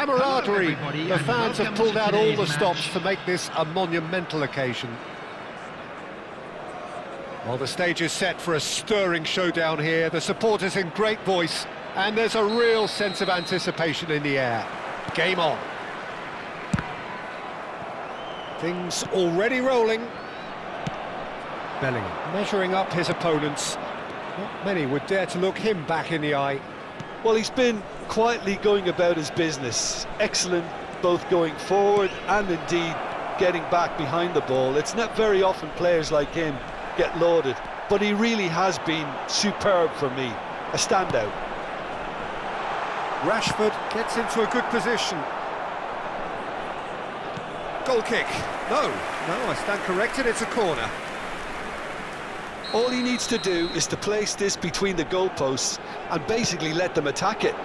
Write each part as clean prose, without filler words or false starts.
camaraderie. everybody, The and fans have welcome pulled to out all today's the stops match. to make this a monumental occasion. Well, the stage is set for a stirring showdown here. The supporters in great voice, and there's a real sense of anticipation in the air. Game on. Things already rolling. Bellingham measuring up his opponents. Not many would dare to look him back in the eye. Well, he's been quietly going about his business. Excellent, both going forward and indeed getting back behind the ball. It's not very often players like him get lauded, but he really has been superb for me. A standout. Rashford gets into a good position. Goal kick. No, I stand corrected, it's a corner. All he needs to do is to place this between the goalposts and basically let them attack it. And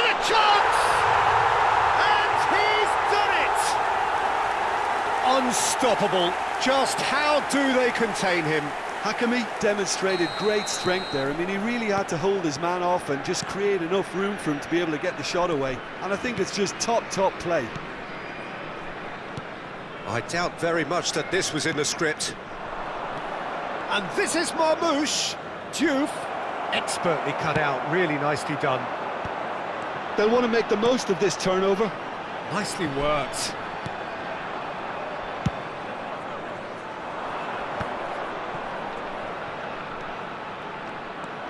a chance! And he's done it! Unstoppable. Just how do they contain him? Hakimi demonstrated great strength there. I mean, he really had to hold his man off and just create enough room for him to be able to get the shot away. And I think it's just top play. I doubt very much that this was in the script. And this is Marmoush. Diouf, expertly cut out, really nicely done. They'll want to make the most of this turnover. Nicely worked.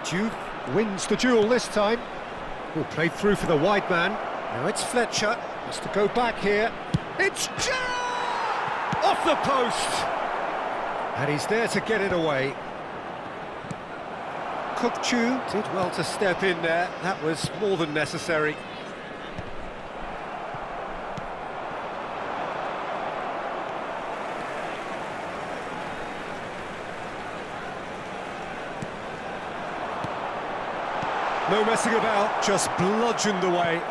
Diouf wins the duel this time. Will play through for the wide man. Now it's Fletcher. Has to go back here. It's Gerrard! Off the post! And he's there to get it away. Kukçu did well to step in there. That was more than necessary. No messing about, just bludgeoned away.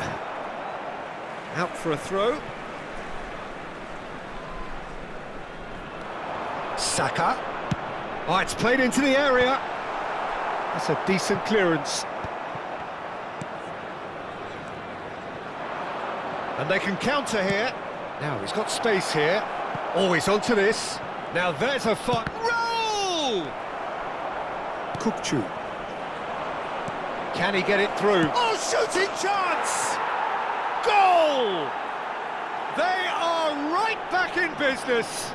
Out for a throw. Saka. Oh, it's played into the area. That's a decent clearance. And they can counter here. Now he's got space here. Oh, he's onto this. Now there's a fun roll! Kukçu. Can he get it through? Oh, shooting chance! Goal! They are right back in business.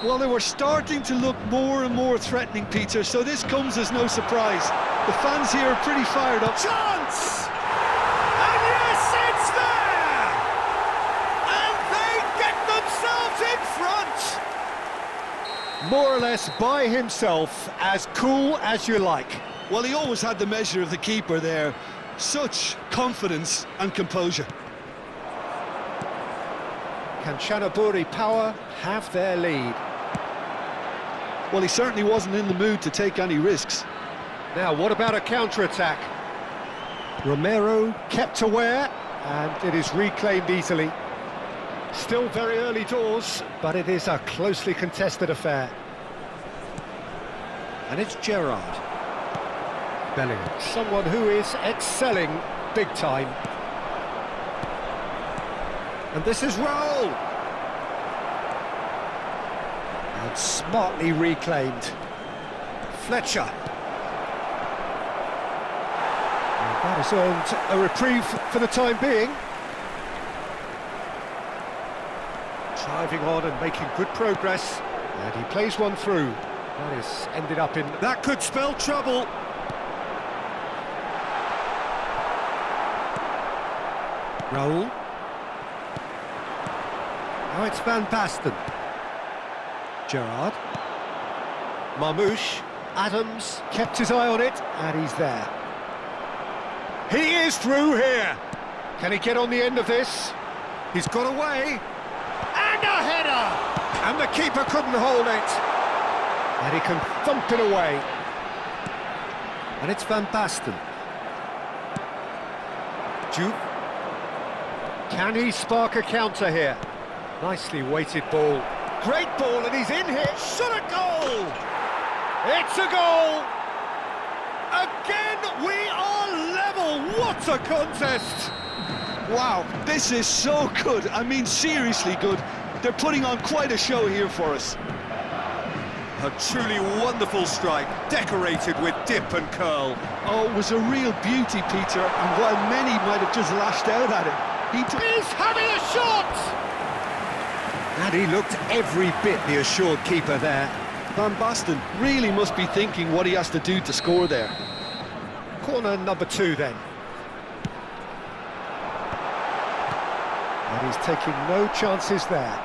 Well, they were starting to look more and more threatening, Peter, so this comes as no surprise. The fans here are pretty fired up. Chance! And yes, it's there! And they get themselves in front! More or less by himself, as cool as you like. Well, he always had the measure of the keeper there. Such confidence and composure. Can Chanaburi Power have their lead? Well, he certainly wasn't in the mood to take any risks. Now, what about a counter-attack? Romero kept aware, and it is reclaimed easily. Still very early doors, but it is a closely contested affair. And it's Gerrard. Bellingham, someone who is excelling big time. And this is Raul. And smartly reclaimed. Fletcher. And that has earned a reprieve for the time being. Driving on and making good progress. And he plays one through. That has ended up in... That could spell trouble. Raul. Now it's Van Basten. Gerrard. Marmoush. Adams kept his eye on it, and he's there. He is through here. Can he get on the end of this? He's got away. And a header! And the keeper couldn't hold it. And he can thump it away. And it's Van Basten. Diouf. Can he spark a counter here? Nicely weighted ball. Great ball, and he's in here. Shot a goal! It's a goal! Again, we are level! goal! What a contest! Wow, this is so good. I mean, seriously good. They're putting on quite a show here for us. A truly wonderful strike, decorated with dip and curl. Oh, it was a real beauty, Peter, and while many might have just lashed out at it, He's having a shot! And he looked every bit the assured keeper there. Van Basten really must be thinking what he has to do to score there. Corner number 2 then. And he's taking no chances there.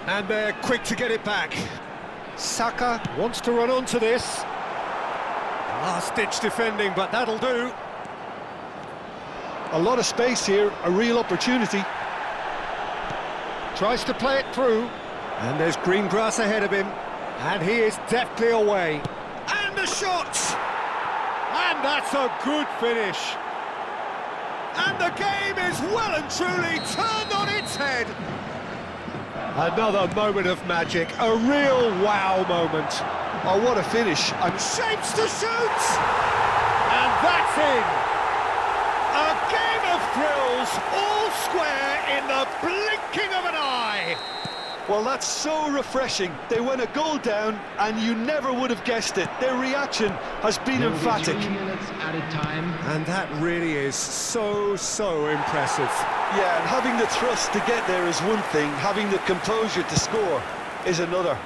And they're quick to get it back. Saka wants to run onto this. Last-ditch defending, but that'll do. A lot of space here, a real opportunity. Tries to play it through. And there's green grass ahead of him. And he is deftly away. And the shot! And that's a good finish. And the game is well and truly turned on its head. Another moment of magic, a real wow moment. Oh, what a finish. Shapes to shoot! And that's in. A game of thrills, all square in the blinking of an eye. Well, that's so refreshing. They went a goal down, and you never would have guessed it. Their reaction has been emphatic. 2 minutes added time. And that really is so impressive. Yeah, and having the thrust to get there is one thing, having the composure to score is another.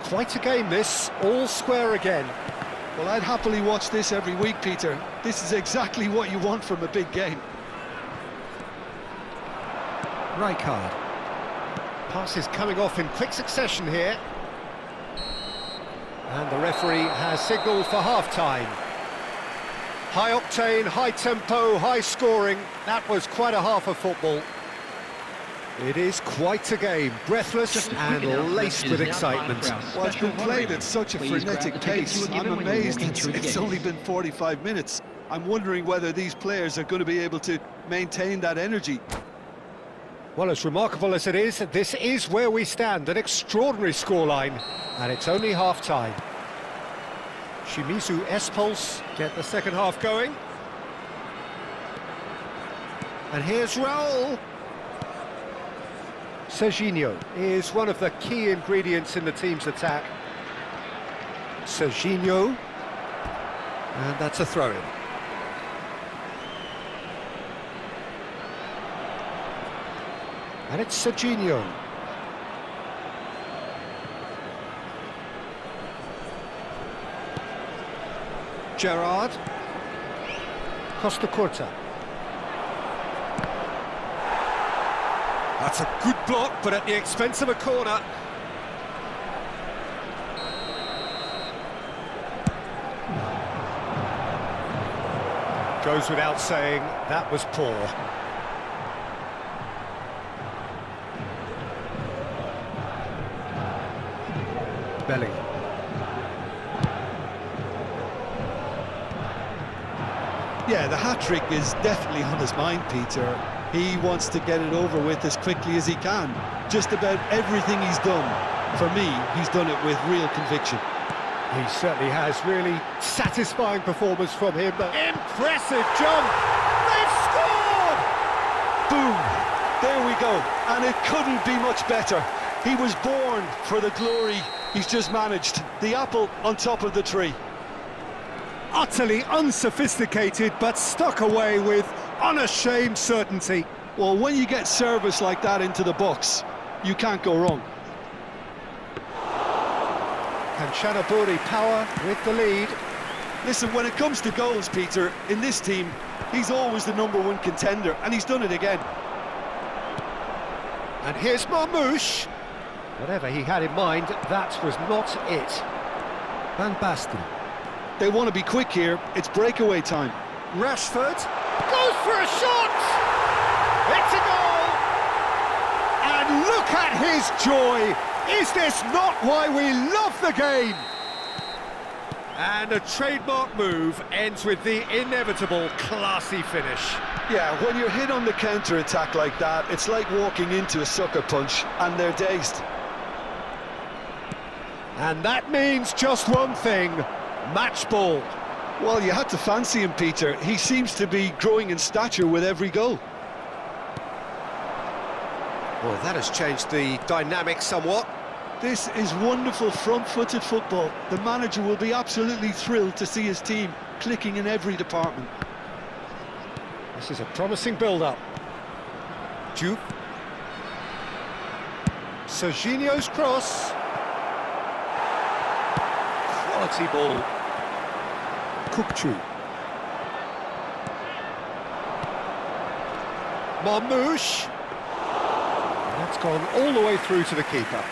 Quite a game this, all square again. Well, I'd happily watch this every week, Peter. This is exactly what you want from a big game. Rijkaard. Passes coming off in quick succession here. And the referee has signalled for half-time. High octane, high tempo, high scoring. That was quite a half of football. It is quite a game, breathless and laced with excitement. Well, it's been played at such a frenetic pace. I'm amazed it's only been 45 minutes. I'm wondering whether these players are going to be able to maintain that energy. Well, as remarkable as it is, this is where we stand, an extraordinary scoreline, and it's only half-time. Shimizu Espulse get the second half going. And here's Raul. Serginho is one of the key ingredients in the team's attack. Serginho, and that's a throw-in. And it's Serginho. Gerrard. Costa Curta. That's a good block, but at the expense of a corner. Goes without saying, that was poor. Belly. Yeah, the hat-trick is definitely on his mind, Peter. He wants to get it over with as quickly as he can. Just about everything he's done, for me, he's done it with real conviction. He certainly has. Really satisfying performance from him. Impressive jump! They've scored! Boom! There we go. And it couldn't be much better. He was born for the glory he's just managed. The apple on top of the tree. Utterly unsophisticated, but stuck away with unashamed certainty. Well, when you get service like that into the box, you can't go wrong. Kanchanaburi power with the lead. Listen, when it comes to goals, Peter, in this team, he's always the #1 contender, and he's done it again. And here's Marmoush. Whatever he had in mind, that was not it. Van Basten. They want to be quick here. It's breakaway time. Rashford goes for a shot! It's a goal! And look at his joy! Is this not why we love the game? And a trademark move ends with the inevitable classy finish. Yeah, when you're hit on the counter-attack like that, it's like walking into a sucker punch, and they're dazed. And that means just one thing, match ball. Well, you had to fancy him, Peter. He seems to be growing in stature with every goal. Well, that has changed the dynamic somewhat. This is wonderful front-footed football. The manager will be absolutely thrilled to see his team clicking in every department. This is a promising build-up. Jupe. Serginho's cross. Quality ball. Kukçu. Marmoush. That's gone all the way through to the keeper.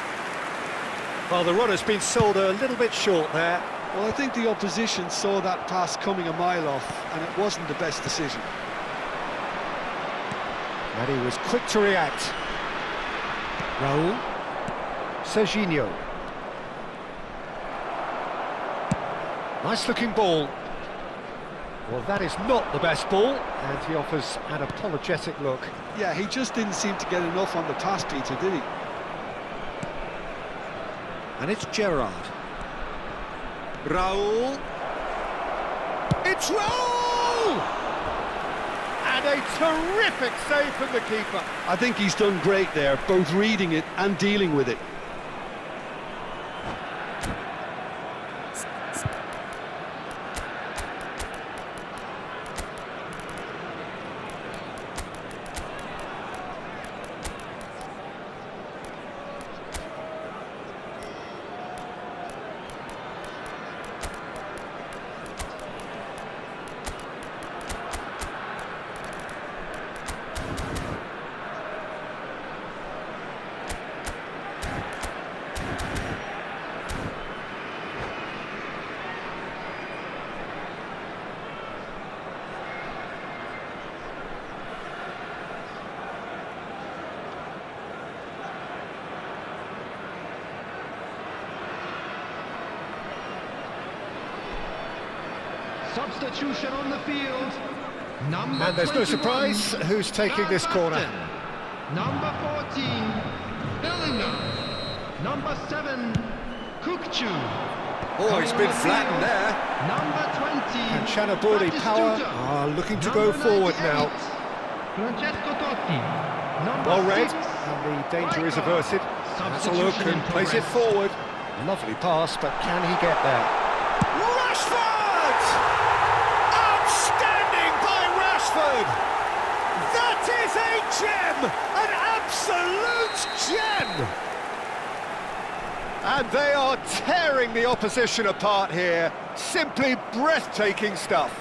Well, the runner's been sold a little bit short there. Well, I think the opposition saw that pass coming a mile off, and it wasn't the best decision. And he was quick to react. Raul. Serginho. Nice looking ball. Well, that is not the best ball, and he offers an apologetic look. Yeah, he just didn't seem to get enough on the pass, Peter, did he? And it's Gerrard. Raul. It's Raul! And a terrific save from the keeper. I think he's done great there, both reading it and dealing with it. Substitution on the field. And there's no surprise who's taking this corner. Number 14, Bellingham. Number 7, Kukçu. Oh, he's been flattened there. Number 20, And Chanaburi Power are looking to go forward now. Francesco Totti. Number Well read, 6, and the danger is averted. Has a look Substitution and in plays it progress. forward. Lovely pass, but can he get there? Rashford! Outstanding by Rashford! That is a gem! An absolute gem! And they are tearing the opposition apart here. Simply breathtaking stuff.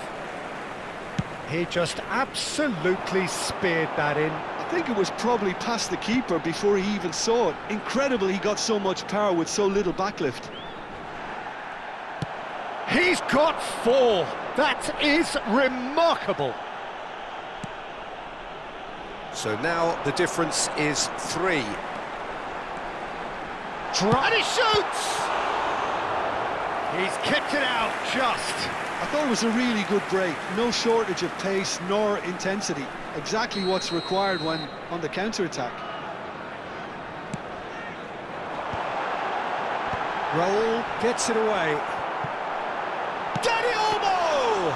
He just absolutely speared that in. I think it was probably past the keeper before he even saw it. Incredible he got so much power with so little backlift. He's got 4. That is remarkable. So now the difference is 3. And he shoots! He's kicked it out just. I thought it was a really good break. No shortage of pace nor intensity. Exactly what's required when on the counter-attack. Raul gets it away. Danny Olmo!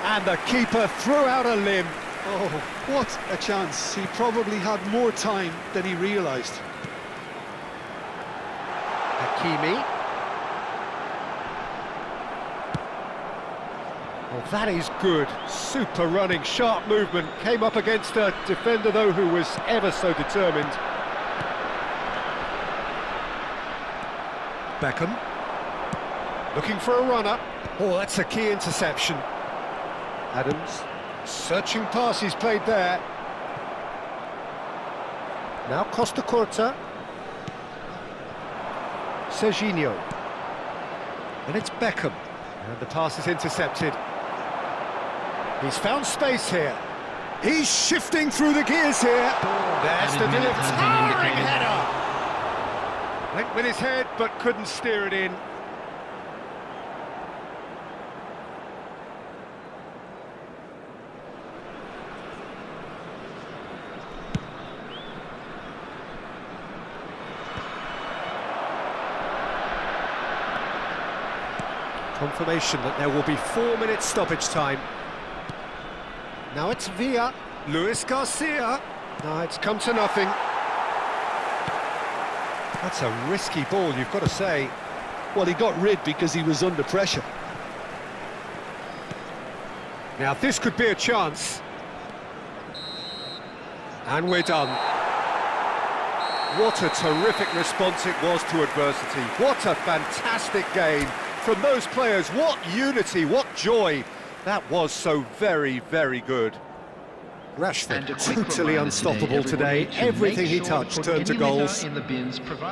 And the keeper threw out a limb. Oh, what a chance. He probably had more time than he realised. Hakimi. Well, that is good. Super running, sharp movement. Came up against a defender, though, who was ever so determined. Beckham. Looking for a runner. Oh, that's a key interception. Adams. Searching pass he's played there. Now Costa Curta. Serginho. And it's Beckham. And the pass is intercepted. He's found space here. He's shifting through the gears here. There's the towering header. Went with his head, but couldn't steer it in. Confirmation that there will be 4 minutes stoppage time. Now it's Villa, Luis Garcia. No, it's come to nothing. That's a risky ball, you've got to say. Well, he got rid because he was under pressure. Now this could be a chance. And we're done. What a terrific response it was to adversity. What a fantastic game from those players. What unity, what joy. That was so very, very good. Rashford, totally unstoppable today. Everything he touched turned to goals. In the bins provided.